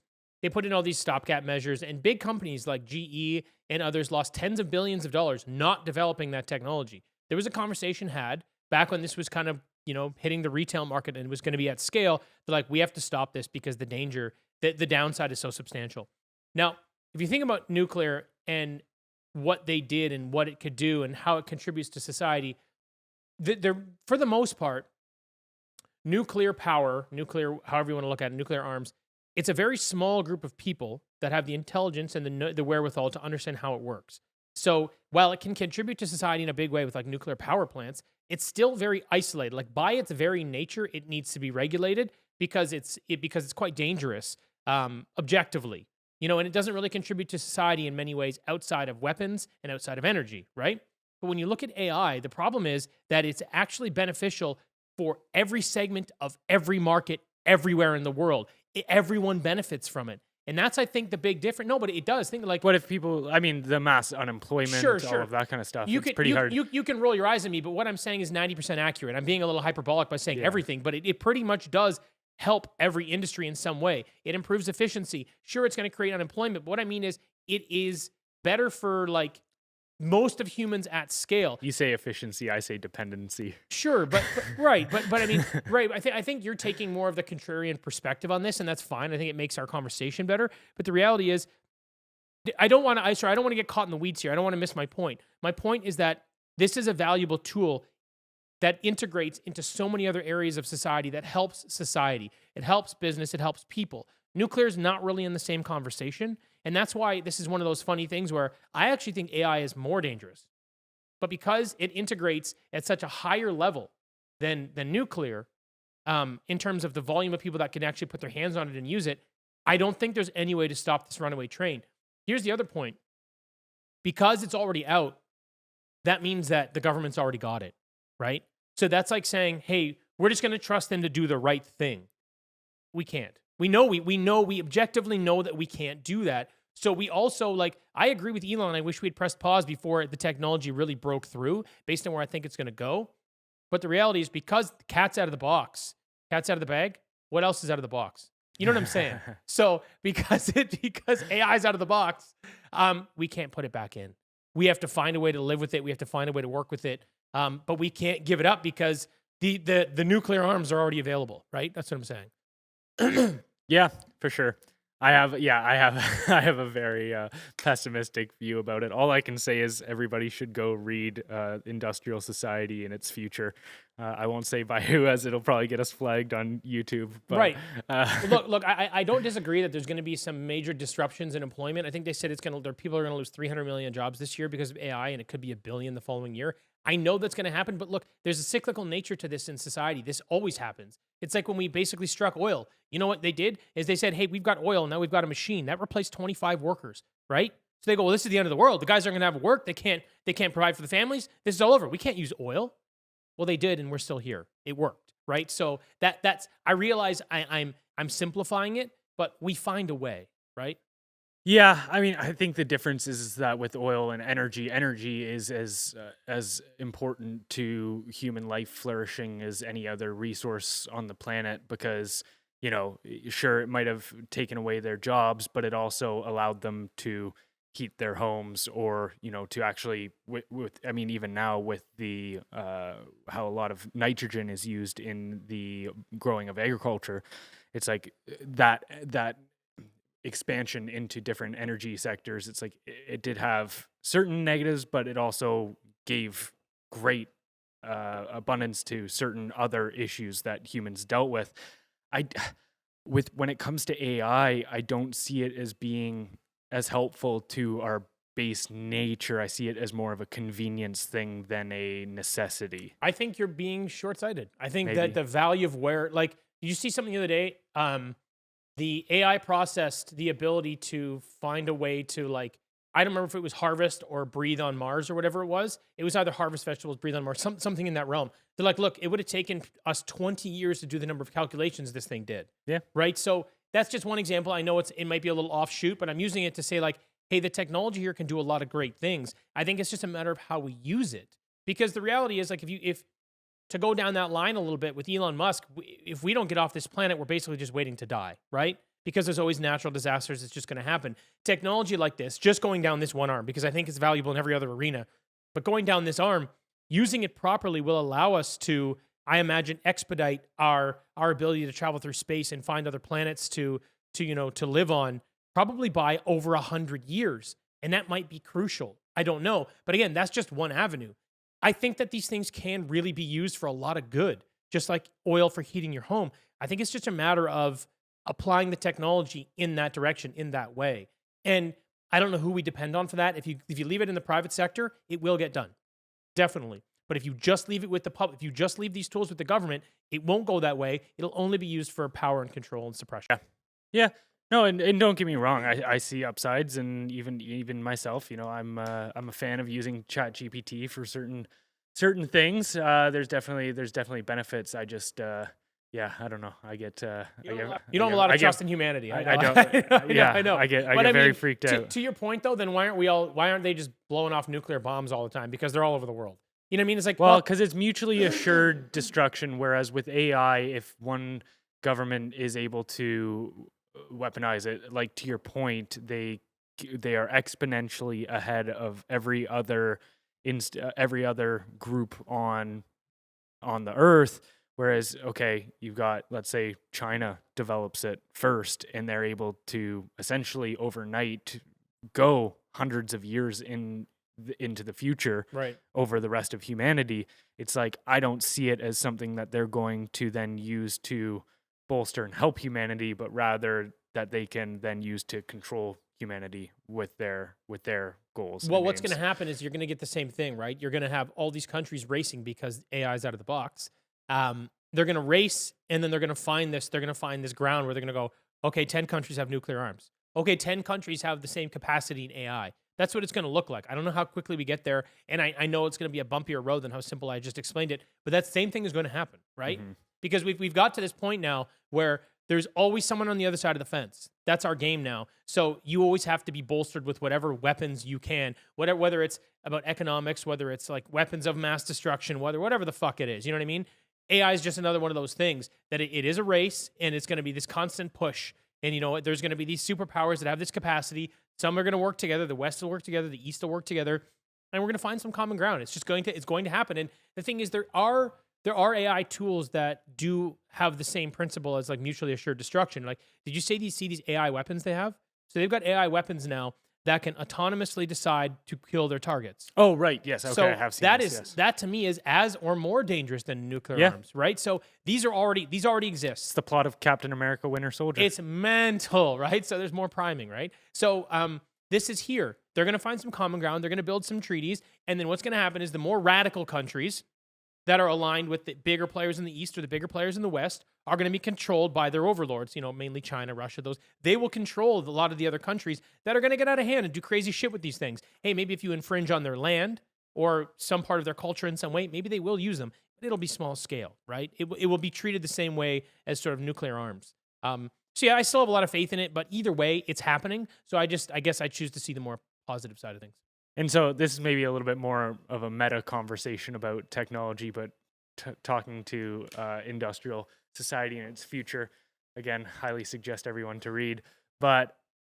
stopgap measures, and big companies like GE and others lost tens of billions of dollars not developing that technology. There was a conversation had back when this was kind of hitting the retail market and it was going to be at scale. They're like, we have to stop this because the danger the downside is so substantial. Now, if you think about nuclear and what they did and what it could do and how it contributes to society, they're, for the most part, nuclear power, nuclear, however you want to look at it, nuclear arms, it's a very small group of people that have the intelligence and the wherewithal to understand how it works. So while it can contribute to society in a big way with like nuclear power plants, it's still very isolated. Like by its very nature, it needs to be regulated because it's quite dangerous, objectively, and it doesn't really contribute to society in many ways outside of weapons and outside of energy, right? But when you look at AI, the problem is that it's actually beneficial for every segment of every market everywhere in the world. Everyone benefits from it. And that's, I think, the big difference. No, but it does. Think like, what if people, I mean, the mass unemployment, sure. all of that kind of stuff, it's pretty hard. You can roll your eyes at me, but what I'm saying is 90% accurate. I'm being a little hyperbolic by saying everything, but it pretty much does help every industry in some way. It improves efficiency. Sure, it's going to create unemployment, but what I mean is it is better for like most of humans at scale. You say efficiency, I say dependency. Sure, but right, but I mean, right. I think you're taking more of the contrarian perspective on this, and that's fine. I think it makes our conversation better. But the reality is, I don't want to get caught in the weeds here. I don't want to miss my point. My point is that this is a valuable tool that integrates into so many other areas of society that helps society. It helps business. It helps people. Nuclear is not really in the same conversation. And that's why this is one of those funny things where I actually think AI is more dangerous. But because it integrates at such a higher level than nuclear, in terms of the volume of people that can actually put their hands on it and use it, I don't think there's any way to stop this runaway train. Here's the other point. Because it's already out, that means that the government's already got it, right? So that's like saying, hey, we're just going to trust them to do the right thing. We can't. We objectively know that we can't do that. So we also, like, I agree with Elon. I wish we'd pressed pause before the technology really broke through based on where I think it's going to go. But the reality is because the cat's out of the box, cat's out of the bag, what else is out of the box? You know what I'm saying? So because AI is out of the box, we can't put it back in. We have to find a way to live with it. We have to find a way to work with it. But we can't give it up because the nuclear arms are already available, right? That's what I'm saying. Yeah, for sure. I have a very pessimistic view about it. All I can say is everybody should go read Industrial Society and its future. I won't say by who, as it'll probably get us flagged on YouTube. But, right. Look. I don't disagree that there's going to be some major disruptions in employment. I think they said people are going to lose 300 million jobs this year because of AI, and it could be 1 billion the following year. I know that's going to happen, but look, there's a cyclical nature to this in society. This always happens. It's like when we basically struck oil. You know what they did is they said, hey, we've got oil, now we've got a machine. That replaced 25 workers, right? So they go, well, this is the end of the world. The guys aren't going to have work. They can't provide for the families. This is all over. We can't use oil. Well, they did, and we're still here. It worked, right? So that's I realize I'm simplifying it, but we find a way, right? Yeah, I mean, I think the difference is that with oil and energy is as important to human life flourishing as any other resource on the planet because, sure, it might have taken away their jobs, but it also allowed them to heat their homes or, to actually, even now with the, how a lot of nitrogen is used in the growing of agriculture, it's like that expansion into different energy sectors, it's like it did have certain negatives, but it also gave great abundance to certain other issues that humans dealt with. When it comes to AI, I don't see it as being as helpful to our base nature. I see it as more of a convenience thing than a necessity. I think you're being short-sighted. I think Maybe. that the value of did you see something the other day? The AI processed the ability to find a way to I don't remember if it was harvest or breathe on Mars or whatever it was. It was either harvest vegetables, breathe on Mars, something in that realm. They're like, look, it would have taken us 20 years to do the number of calculations this thing did. Yeah. Right? So that's just one example. I know it might be a little offshoot, but I'm using it to say hey, the technology here can do a lot of great things. I think it's just a matter of how we use it. Because the reality is if to go down that line a little bit with Elon Musk, if we don't get off this planet, we're basically just waiting to die, right? Because there's always natural disasters. It's just going to happen. Technology like this, just going down this one arm, because I think it's valuable in every other arena, but going down this arm, using it properly will allow us to, I imagine, expedite our ability to travel through space and find other planets to to live on probably by over 100 years. And that might be crucial. I don't know. But again, that's just one avenue. I think that these things can really be used for a lot of good, just like oil for heating your home. I think it's just a matter of applying the technology in that direction, in that way. And I don't know who we depend on for that. If you leave it in the private sector, it will get done. Definitely. But if you just leave it with the public, if you just leave these tools with the government, it won't go that way. It'll only be used for power and control and suppression. Yeah. No, and don't get me wrong. I see upsides, and even myself, I'm a fan of using ChatGPT for certain things. There's definitely benefits. I just I don't know. I get You don't have a lot of trust in humanity. I don't. Yeah, I know. I get very freaked out. To your point though, then why aren't they just blowing off nuclear bombs all the time? Because they're all over the world. You know what I mean? It's like, well, because it's mutually assured destruction. Whereas with AI, if one government is able to weaponize it, like to your point, they are exponentially ahead of every other group on the earth. Whereas, okay, you've got, let's say China develops it first, and they're able to essentially overnight go hundreds of years into the future, right, over the rest of humanity. It's like, I don't see it as something that they're going to then use to bolster and help humanity, but rather that they can then use to control humanity with their goals. Well, what's going to happen is you're going to get the same thing, right? You're going to have all these countries racing because AI is out of the box. They're going to race, and then they're going to find this. They're going to find this ground where they're going to go, okay, 10 countries have nuclear arms. Okay, 10 countries have the same capacity in AI. That's what it's going to look like. I don't know how quickly we get there, and I know it's going to be a bumpier road than how simple I just explained it, but that same thing is going to happen, right? Mm-hmm. Because we've got to this point now where there's always someone on the other side of the fence. That's our game now. So you always have to be bolstered with whatever weapons you can, whether it's about economics, whether it's like weapons of mass destruction, whatever the fuck it is. You know what I mean? AI is just another one of those things that it is a race, and it's going to be this constant push. And you know what? There's going to be these superpowers that have this capacity. Some are going to work together. The West will work together. The East will work together, and we're going to find some common ground. It's going to happen. And the thing is, there are AI tools that do have the same principle as like mutually assured destruction. Like, did you see these AI weapons they have? So they've got AI weapons now that can autonomously decide to kill their targets. Oh, right. Yes. Okay. So I have seen this, yes. that to me is as or more dangerous than nuclear arms, right? So these already exist. It's the plot of Captain America: Winter Soldier. It's mental, right? So there's more priming, right? So this is here. They're going to find some common ground. They're going to build some treaties. And then what's going to happen is the more radical countries that are aligned with the bigger players in the East or the bigger players in the West are going to be controlled by their overlords, mainly China, Russia, those. They will control a lot of the other countries that are going to get out of hand and do crazy shit with these things. Hey, maybe if you infringe on their land or some part of their culture in some way, maybe they will use them, but it'll be small scale, right? It will be treated the same way as sort of nuclear arms. So yeah, I still have a lot of faith in it, but either way, it's happening. So I guess I choose to see the more positive side of things. And so this is maybe a little bit more of a meta conversation about technology, but talking to industrial society and its future. Again, highly suggest everyone to read. But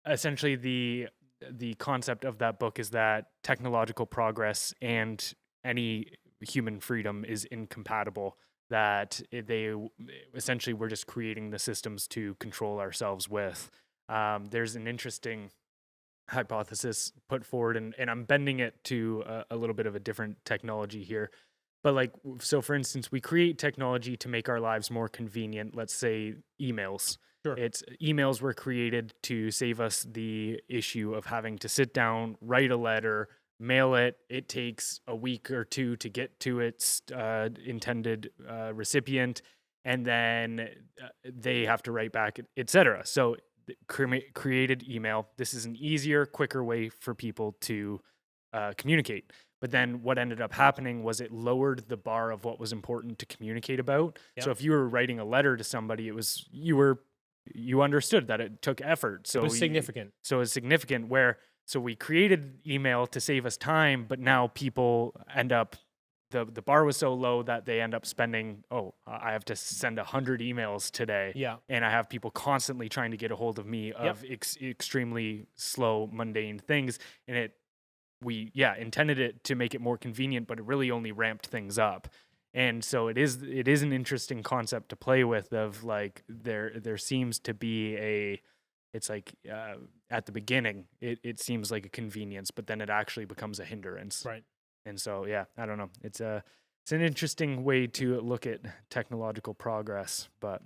essentially the concept of that book is that technological progress and any human freedom is incompatible, that essentially we're just creating the systems to control ourselves with. There's an interesting hypothesis put forward, and I'm bending it to a little bit of a different technology here. But so for instance, we create technology to make our lives more convenient. Let's say emails. Sure. Emails were created to save us the issue of having to sit down, write a letter, mail it. It takes a week or two to get to its intended recipient, and then they have to write back, etc. So created email. This is an easier, quicker way for people to communicate. But then what ended up happening was it lowered the bar of what was important to communicate about. Yep. So if you were writing a letter to somebody, it was you understood that it took effort. So it was significant. So it's significant. So we created email to save us time, but now people end up the bar was so low that they end up spending, I have to send 100 emails today. Yeah. And I have people constantly trying to get a hold of me of extremely slow, mundane things. And we intended it to make it more convenient, but it really only ramped things up. And so it is an interesting concept to play with, of like there seems to be it's like at the beginning, it seems like a convenience, but then it actually becomes a hindrance. Right. And so, yeah, I don't know. It's an interesting way to look at technological progress, but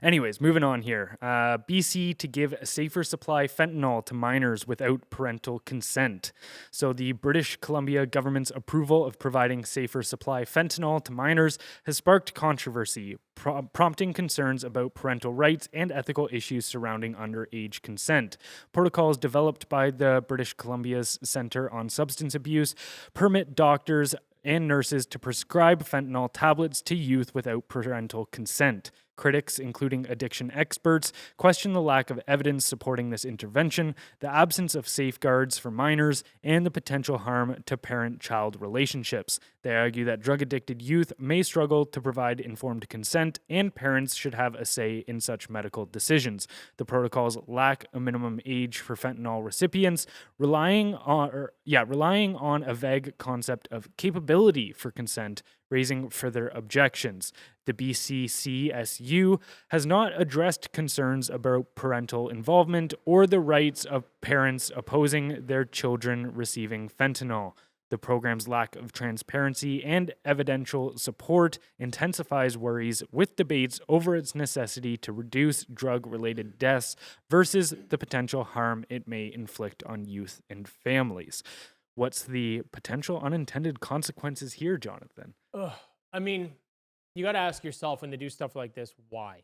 anyways, moving on here. BC to give a safer supply fentanyl to minors without parental consent. So the British Columbia government's approval of providing safer supply fentanyl to minors has sparked controversy, prompting concerns about parental rights and ethical issues surrounding underage consent. Protocols developed by the British Columbia's Centre on Substance Abuse permit doctors and nurses to prescribe fentanyl tablets to youth without parental consent. Critics, including addiction experts, question the lack of evidence supporting this intervention, the absence of safeguards for minors, and the potential harm to parent-child relationships. They argue that drug-addicted youth may struggle to provide informed consent, and parents should have a say in such medical decisions. The protocols lack a minimum age for fentanyl recipients, relying on a vague concept of capability for consent, raising further objections. The BCCSU has not addressed concerns about parental involvement or the rights of parents opposing their children receiving fentanyl. The program's lack of transparency and evidential support intensifies worries with debates over its necessity to reduce drug-related deaths versus the potential harm it may inflict on youth and families. What's the potential unintended consequences here, Jonathan? I mean, you got to ask yourself when they do stuff like this, why?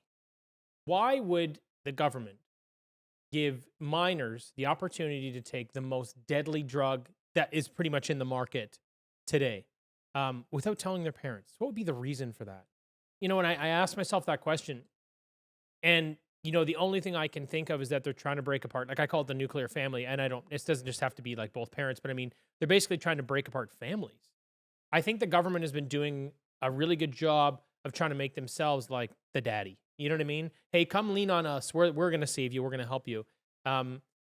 Why would the government give minors the opportunity to take the most deadly drug that is pretty much in the market today without telling their parents? What would be the reason for that? You know, and I asked myself that question, and you know, the only thing I can think of is that they're trying to break apart. Like I call it the nuclear family, and this doesn't just have to be like both parents, but I mean, they're basically trying to break apart families. I think the government has been doing a really good job of trying to make themselves like the daddy. You know what I mean? Hey, come lean on us. We're going to save you. We're going to help you.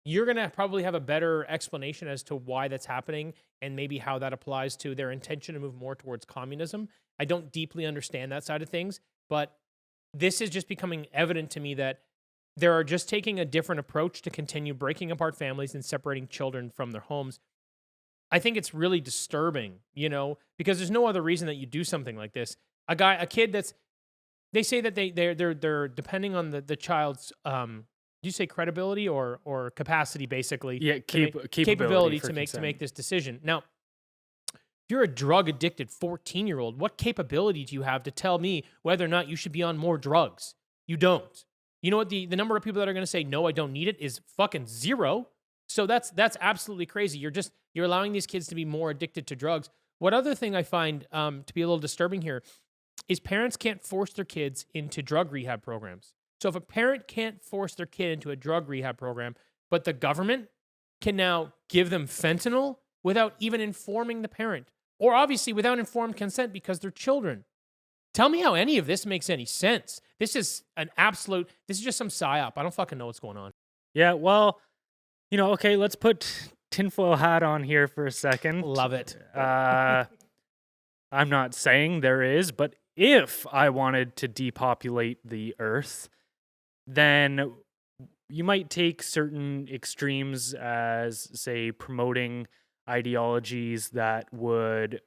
You're going to probably have a better explanation as to why that's happening and maybe how that applies to their intention to move more towards communism. I don't deeply understand that side of things, but this is just becoming evident to me that they're just taking a different approach to continue breaking apart families and separating children from their homes. I think it's really disturbing, you know, because there's no other reason that you do something like this. A kid that's, they say that they're depending on the child's, do you say credibility or capacity, basically? Yeah, capability to make this decision. Now, if you're a drug addicted 14-year-old, what capability do you have to tell me whether or not you should be on more drugs? You don't. You know what? The number of people that are going to say no, I don't need it is fucking zero. So that's absolutely crazy. You're allowing these kids to be more addicted to drugs. What other thing I find to be a little disturbing here is parents can't force their kids into drug rehab programs. So if a parent can't force their kid into a drug rehab program, but the government can now give them fentanyl without even informing the parent, or obviously without informed consent because they're children. Tell me how any of this makes any sense. This is just some psyop. I don't fucking know what's going on. Yeah, well, you know, okay, let's put tinfoil hat on here for a second. Love it. I'm not saying there is, but if I wanted to depopulate the earth, then you might take certain extremes as, say, promoting ideologies that would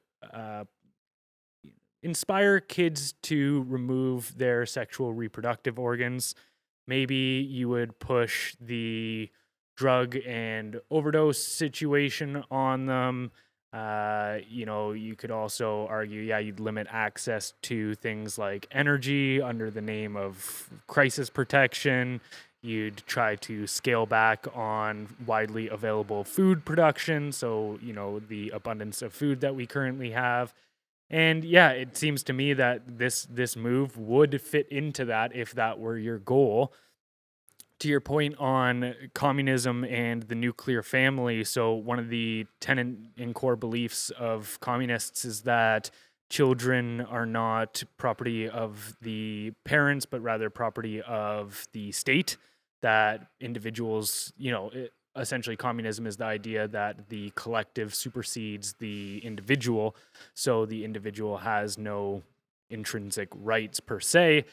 inspire kids to remove their sexual reproductive organs. Maybe you would push the drug and overdose situation on them. You know, you could also argue, you'd limit access to things like energy under the name of crisis protection. You'd try to scale back on widely available food production. So, you know, the abundance of food that we currently have. And yeah, it seems to me that this move would fit into that if that were your goal. To your point on communism and the nuclear family, so one of the tenant and core beliefs of communists is that children are not property of the parents, but rather property of the state, that individuals, you know, essentially communism is the idea that the collective supersedes the individual, so the individual has no intrinsic rights per se.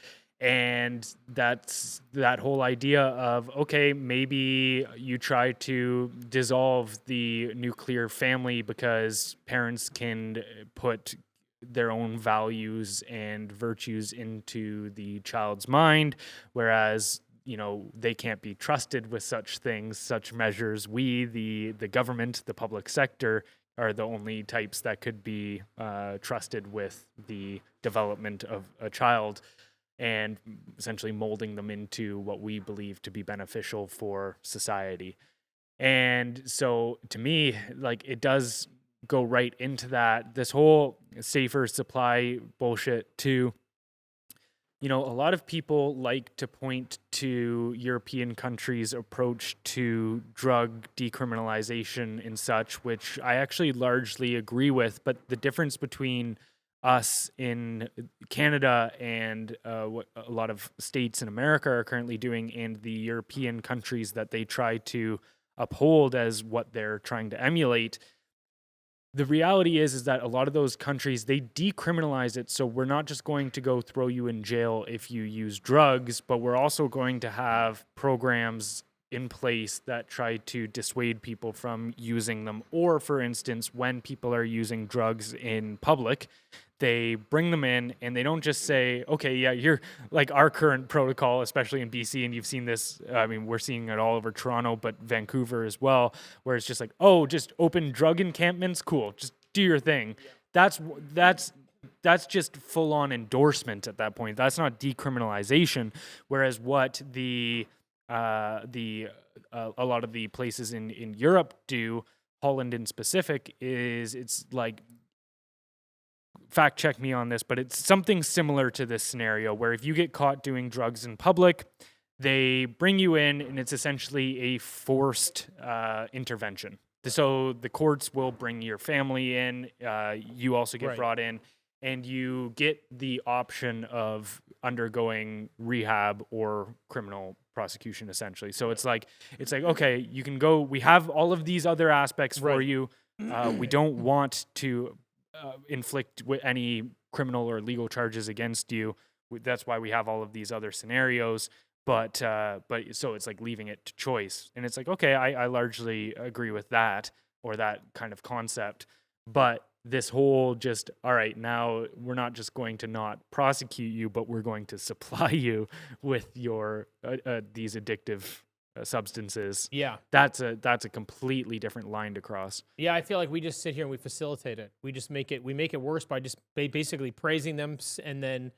And that's that whole idea of, okay, maybe you try to dissolve the nuclear family because parents can put their own values and virtues into the child's mind, whereas they can't be trusted with such things, such measures. We, the government, the public sector, are the only types that could be trusted with the development of a child and essentially molding them into what we believe to be beneficial for society. And so to me, like, it does go right into that, this whole safer supply bullshit too. A lot of people like to point to European countries' approach to drug decriminalization and such, which I actually largely agree with. But the difference between us in Canada and what a lot of states in America are currently doing, and the European countries that they try to uphold as what they're trying to emulate, the reality is that a lot of those countries, they decriminalize it. So we're not just going to go throw you in jail if you use drugs, but we're also going to have programs in place that try to dissuade people from using them. Or, for instance, when people are using drugs in public, they bring them in and they don't just say, okay, yeah, you're like our current protocol, especially in BC, and you've seen this, I mean, we're seeing it all over Toronto, but Vancouver as well, where it's just like, oh, just open drug encampments, cool, just do your thing. That's just full on endorsement at that point. That's not decriminalization. Whereas what a lot of the places in Europe do, Holland in specific, is it's like, fact check me on this, but it's something similar to this scenario where if you get caught doing drugs in public, they bring you in and it's essentially a forced intervention. So the courts will bring your family in, you also get brought in, and you get the option of undergoing rehab or criminal prosecution, essentially. So it's like, okay, you can go, we have all of these other aspects for you. We don't want to inflict any criminal or legal charges against you. That's why we have all of these other scenarios. But so it's like leaving it to choice. And it's like, okay, I largely agree with that, or that kind of concept. But this whole just, all right, now we're not just going to not prosecute you, but we're going to supply you with your these addictive substances. Yeah, that's a completely different line to cross. Yeah, I feel like we just sit here and we facilitate it. We just make it worse by just basically praising them, and then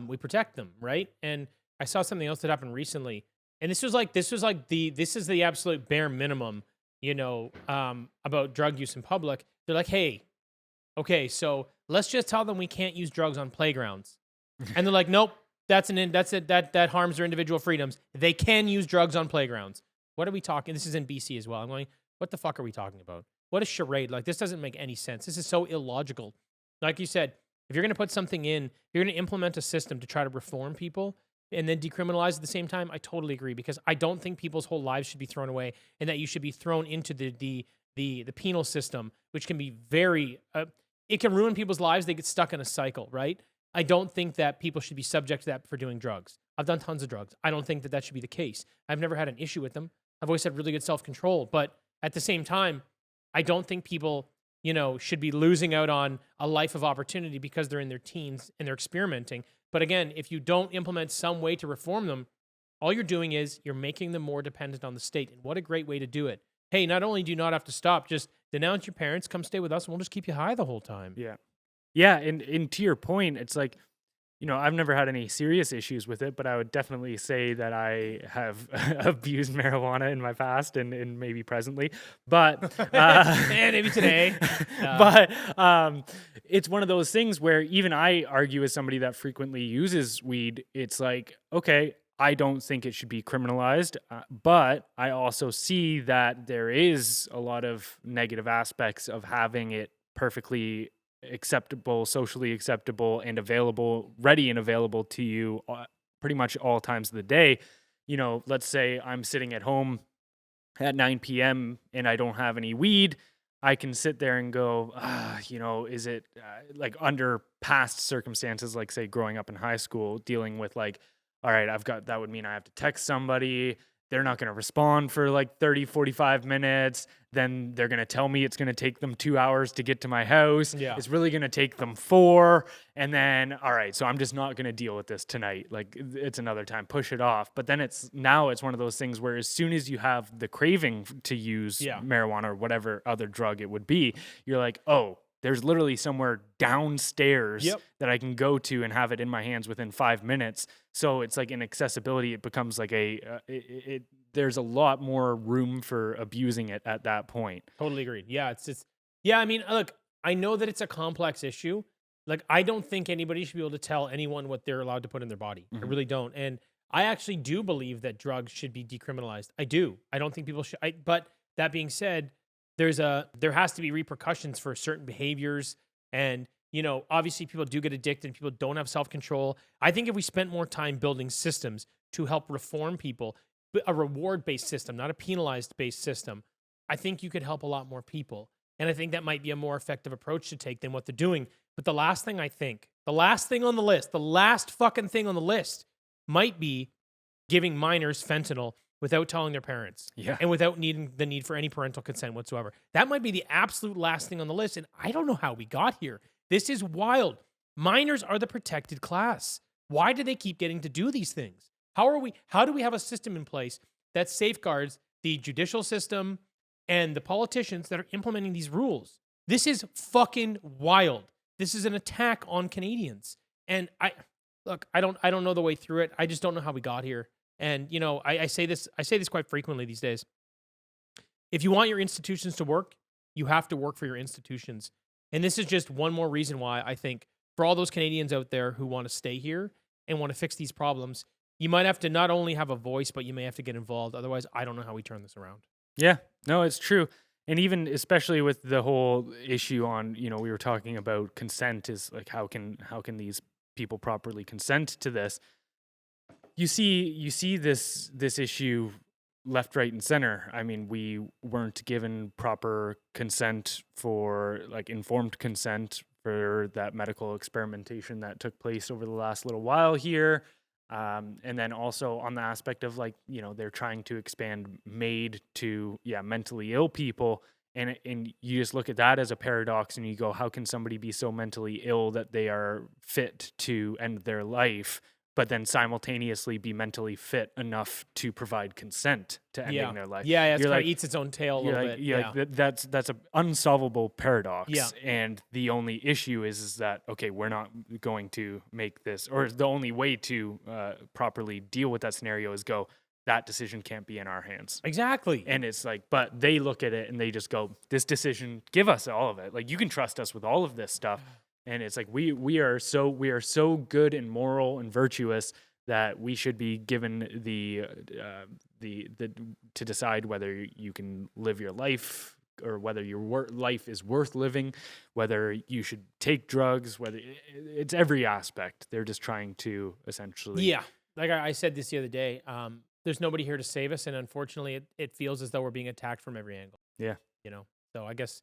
we protect them, right? And I saw something else that happened recently, and this is the absolute bare minimum, about drug use in public. They're like, hey, okay, so let's just tell them we can't use drugs on playgrounds, and they're like, nope. That harms their individual freedoms. They can use drugs on playgrounds. What are we talking? This is in BC as well. I'm going, what the fuck are we talking about? What a charade. Like, this doesn't make any sense. This is so illogical. Like you said, if you're going to put something in, you're going to implement a system to try to reform people and then decriminalize at the same time. I totally agree, because I don't think people's whole lives should be thrown away, and that you should be thrown into the penal system, which can be very, it can ruin people's lives. They get stuck in a cycle, right? I don't think that people should be subject to that for doing drugs. I've done tons of drugs. I don't think that should be the case. I've never had an issue with them. I've always had really good self-control. But at the same time, I don't think people, should be losing out on a life of opportunity because they're in their teens and they're experimenting. But again, if you don't implement some way to reform them, all you're doing is you're making them more dependent on the state. And what a great way to do it. Hey, not only do you not have to stop, just denounce your parents, come stay with us, and we'll just keep you high the whole time. Yeah. Yeah, and to your point, it's like, I've never had any serious issues with it, but I would definitely say that I have abused marijuana in my past and maybe presently. But and maybe today. But it's one of those things where even I argue as somebody that frequently uses weed, it's like, okay, I don't think it should be criminalized, but I also see that there is a lot of negative aspects of having it perfectly acceptable, socially acceptable, and available, ready and available to you pretty much all times of the day. Let's say I'm sitting at home at 9 p.m. and I don't have any weed. I can sit there and go, is it like under past circumstances, like say growing up in high school, dealing with like all right, that would mean I have to text somebody. They're not going to respond for like 30, 45 minutes. Then they're going to tell me it's going to take them 2 hours to get to my house. Yeah. It's really going to take them 4. And then, all right, so I'm just not going to deal with this tonight. Like, it's another time, push it off. But then it's one of those things where as soon as you have the craving to use marijuana or whatever other drug it would be, you're like, oh, there's literally somewhere downstairs that I can go to and have it in my hands within 5 minutes. So it's like in accessibility, it becomes like there's a lot more room for abusing it at that point. Totally agreed. Yeah, I mean, look, I know that it's a complex issue. Like, I don't think anybody should be able to tell anyone what they're allowed to put in their body. I really don't. And I actually do believe that drugs should be decriminalized. I do. I don't think people should. But that being said, there has to be repercussions for certain behaviors. And, obviously people do get addicted and people don't have self-control. I think if we spent more time building systems to help reform people, a reward-based system, not a penalized-based system, I think you could help a lot more people. And I think that might be a more effective approach to take than what they're doing. But the last thing on the last fucking thing on the list might be giving minors fentanyl without telling their parents. Yeah. And without needing the need for any parental consent whatsoever. That might be the absolute last thing on the list. And I don't know how we got here. This is wild. Minors are the protected class. Why do they keep getting to do these things? How do we have a system in place that safeguards the judicial system and the politicians that are implementing these rules? This is fucking wild. This is an attack on Canadians. And I don't know the way through it. I just don't know how we got here. And I say this quite frequently these days. If you want your institutions to work, you have to work for your institutions. And this is just one more reason why I think for all those Canadians out there who want to stay here and want to fix these problems, you might have to not only have a voice, but you may have to get involved. Otherwise, I don't know how we turn this around. Yeah, no, it's true. And even especially with the whole issue on, we were talking about consent is like, how can these people properly consent to this? You see this issue left, right, and center. I mean, we weren't given proper consent for like informed consent for that medical experimentation that took place over the last little while here. And then also on the aspect of like, they're trying to expand MAID to mentally ill people. And you just look at that as a paradox and you go, how can somebody be so mentally ill that they are fit to end their life, but then simultaneously be mentally fit enough to provide consent to ending their life? Yeah, it kind of eats its own tail a little bit. Yeah, that's an unsolvable paradox. Yeah. And the only issue is that, okay, we're not going to make this, or the only way to properly deal with that scenario is that decision can't be in our hands. Exactly. And it's like, but they look at it and they just go, this decision, give us all of it. Like, you can trust us with all of this stuff. And it's like, we are so good and moral and virtuous that we should be given the to decide whether you can live your life or whether your life is worth living, whether you should take drugs, whether it's every aspect. They're just trying to essentially. Yeah. Like I said this the other day, there's nobody here to save us. And unfortunately, it feels as though we're being attacked from every angle. Yeah. So I guess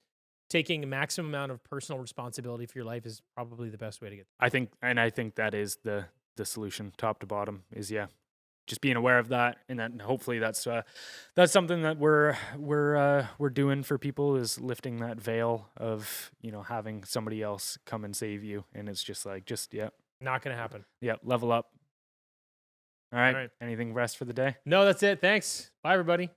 taking a maximum amount of personal responsibility for your life is probably the best way to get there. I think that is the solution, top to bottom, is just being aware of that, and then hopefully that's something that we're doing for people, is lifting that veil of having somebody else come and save you, and it's just Not gonna happen. Yeah, level up. All right. Anything rest for the day? No, that's it. Thanks. Bye, everybody.